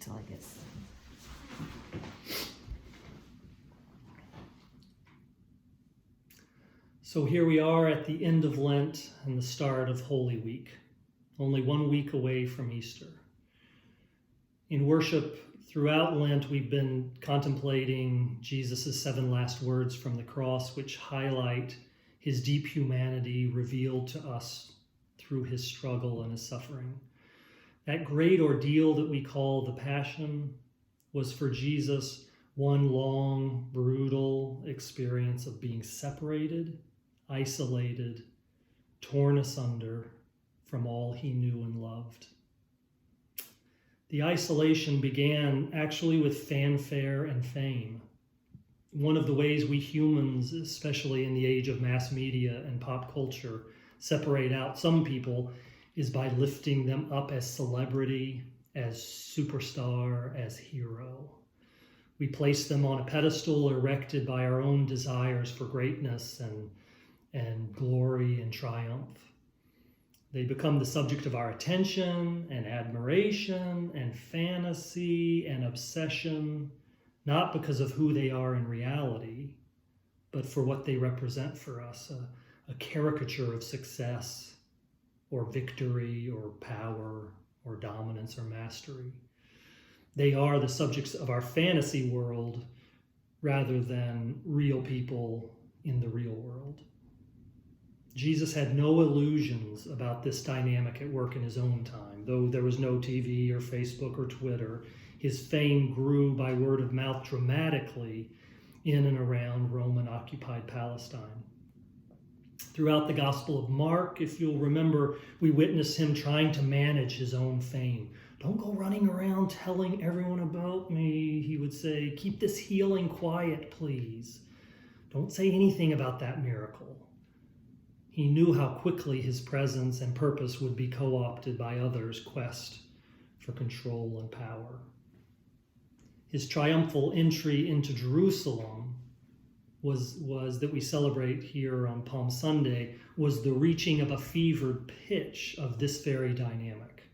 till I get some. So here we are at the end of Lent and the start of Holy Week, only 1 week away from Easter. In worship throughout Lent, we've been contemplating Jesus' 7 last words from the cross, which highlight his deep humanity revealed to us through his struggle and his suffering. That great ordeal that we call the Passion was for Jesus one long, brutal experience of being separated, isolated, torn asunder from all he knew and loved. The isolation began actually with fanfare and fame. One of the ways we humans, especially in the age of mass media and pop culture, separate out some people is by lifting them up as celebrity, as superstar, as hero. We place them on a pedestal erected by our own desires for greatness and glory and triumph. They become the subject of our attention and admiration and fantasy and obsession, not because of who they are in reality, but for what they represent for us, a caricature of success or victory or power or dominance or mastery. They are the subjects of our fantasy world rather than real people in the real world. Jesus had no illusions about this dynamic at work in his own time. Though there was no TV or Facebook or Twitter, his fame grew by word of mouth dramatically in and around Roman-occupied Palestine. Throughout the Gospel of Mark, if you'll remember, we witness him trying to manage his own fame. "Don't go running around telling everyone about me," he would say. "Keep this healing quiet, please. Don't say anything about that miracle." He knew how quickly his presence and purpose would be co-opted by others' quest for control and power. His triumphal entry into Jerusalem was that we celebrate here on Palm Sunday, was the reaching of a fevered pitch of this very dynamic.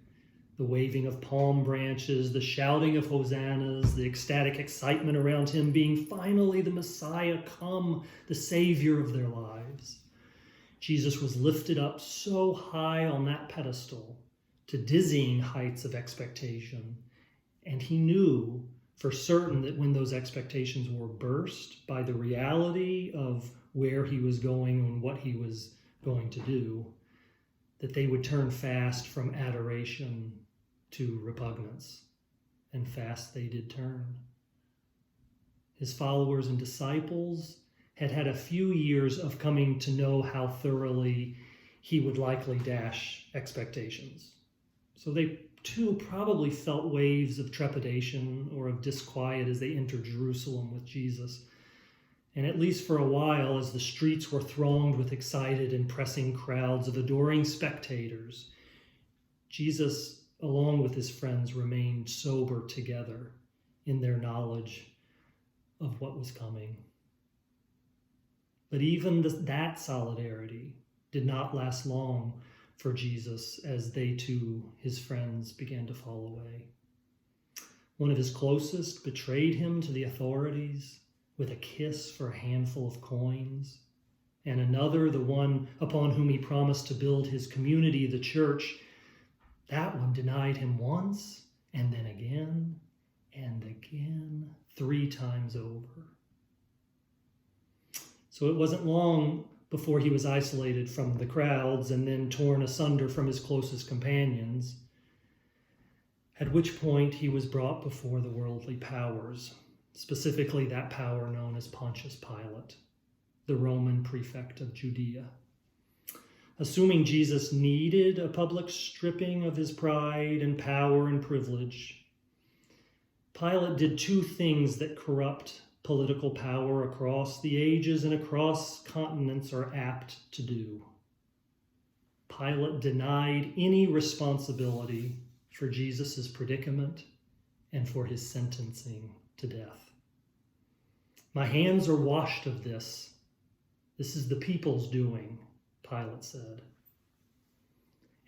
The waving of palm branches, the shouting of hosannas, the ecstatic excitement around him being finally the Messiah come, the Savior of their lives. Jesus was lifted up so high on that pedestal to dizzying heights of expectation, and he knew for certain that when those expectations were burst by the reality of where he was going and what he was going to do, that they would turn fast from adoration to repugnance, and fast they did turn. His followers and disciples had had a few years of coming to know how thoroughly he would likely dash expectations. So they too probably felt waves of trepidation or of disquiet as they entered Jerusalem with Jesus. And at least for a while, as the streets were thronged with excited and pressing crowds of adoring spectators, Jesus, along with his friends, remained sober together in their knowledge of what was coming. But even that solidarity did not last long for Jesus as they too, his friends, began to fall away. One of his closest betrayed him to the authorities with a kiss for a handful of coins, and another, the one upon whom he promised to build his community, the church, that one denied him once, and then again, and again, 3 times over. So it wasn't long before he was isolated from the crowds and then torn asunder from his closest companions, at which point he was brought before the worldly powers, specifically that power known as Pontius Pilate, the Roman prefect of Judea. Assuming Jesus needed a public stripping of his pride and power and privilege, Pilate did 2 things that corrupt political power across the ages and across continents are apt to do. Pilate denied any responsibility for Jesus' predicament and for his sentencing to death. "My hands are washed of this. This is the people's doing," Pilate said.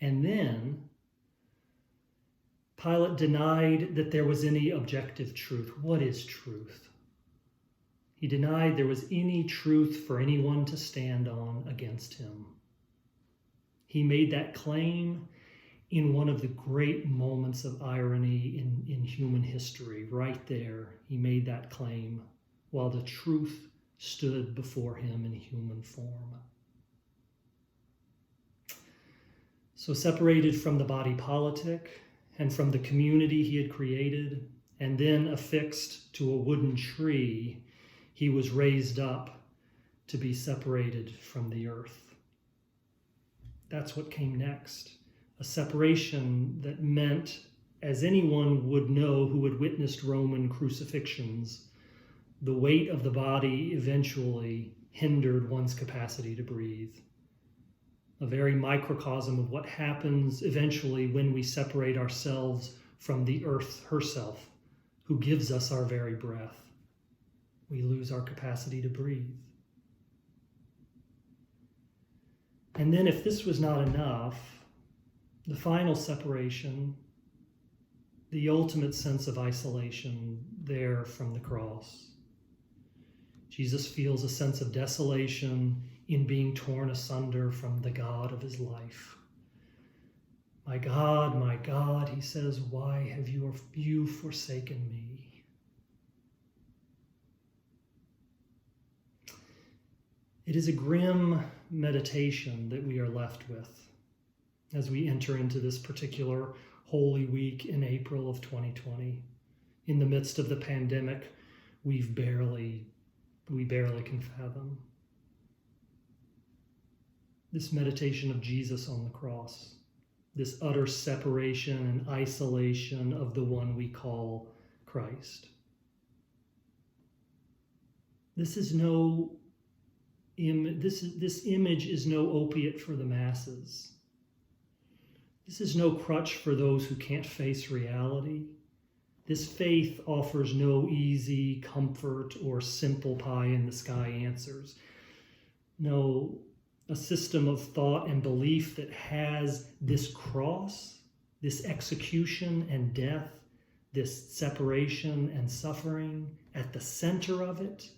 And then Pilate denied that there was any objective truth. What is truth? He denied there was any truth for anyone to stand on against him. He made that claim in one of the great moments of irony in human history. Right there, he made that claim while the truth stood before him in human form. So separated from the body politic and from the community he had created, and then affixed to a wooden tree, he was raised up to be separated from the earth. That's what came next. A separation that meant, as anyone would know who had witnessed Roman crucifixions, the weight of the body eventually hindered one's capacity to breathe. A very microcosm of what happens eventually when we separate ourselves from the earth herself, who gives us our very breath. We lose our capacity to breathe. And then if this was not enough, the final separation, the ultimate sense of isolation there from the cross. Jesus feels a sense of desolation in being torn asunder from the God of his life. My God, he says, why have you forsaken me? It is a grim meditation that we are left with as we enter into this particular Holy Week in April of 2020. In the midst of the pandemic, we barely can fathom. This meditation of Jesus on the cross, this utter separation and isolation of the one we call Christ. This image is no opiate for the masses. This is no crutch for those who can't face reality. This faith offers no easy comfort or simple pie-in-the-sky answers. No, a system of thought and belief that has this cross, this execution and death, this separation and suffering at the center of it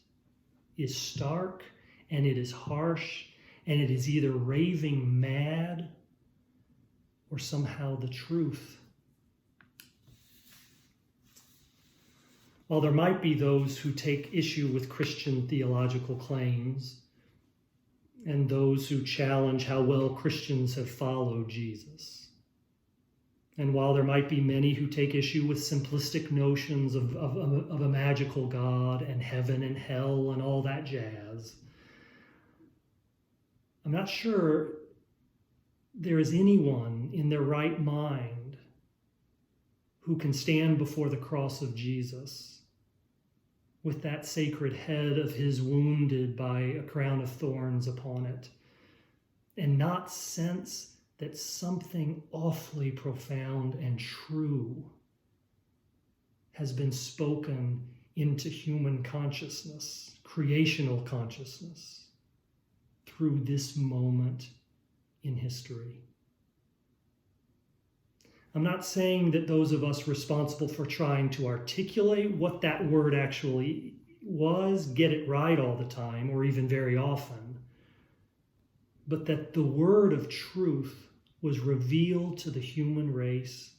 is stark, and it is harsh, and it is either raving mad or somehow the truth. While there might be those who take issue with Christian theological claims and those who challenge how well Christians have followed Jesus, and while there might be many who take issue with simplistic notions of a magical God and heaven and hell and all that jazz, I'm not sure there is anyone in their right mind who can stand before the cross of Jesus with that sacred head of his wounded by a crown of thorns upon it, and not sense that something awfully profound and true has been spoken into human consciousness, creational consciousness, through this moment in history. I'm not saying that those of us responsible for trying to articulate what that word actually was get it right all the time, or even very often, but that the word of truth was revealed to the human race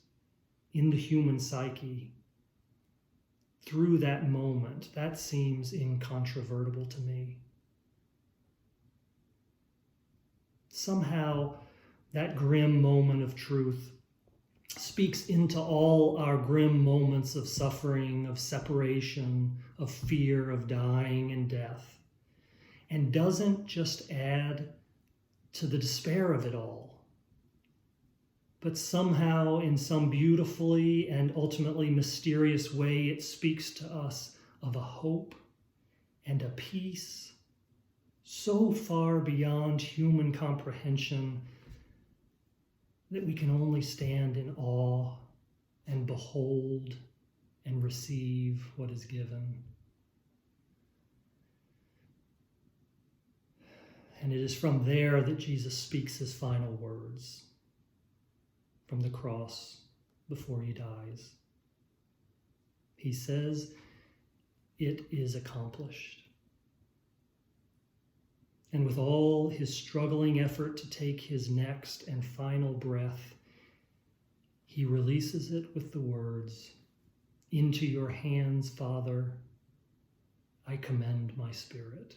in the human psyche through that moment. That seems incontrovertible to me. Somehow, that grim moment of truth speaks into all our grim moments of suffering, of separation, of fear, of dying and death, and doesn't just add to the despair of it all, but somehow in some beautifully and ultimately mysterious way, it speaks to us of a hope and a peace so far beyond human comprehension that we can only stand in awe and behold and receive what is given. And it is from there that Jesus speaks his final words, from the cross before he dies. He says, "It is accomplished." And with all his struggling effort to take his next and final breath, he releases it with the words, "Into your hands, Father, I commend my spirit."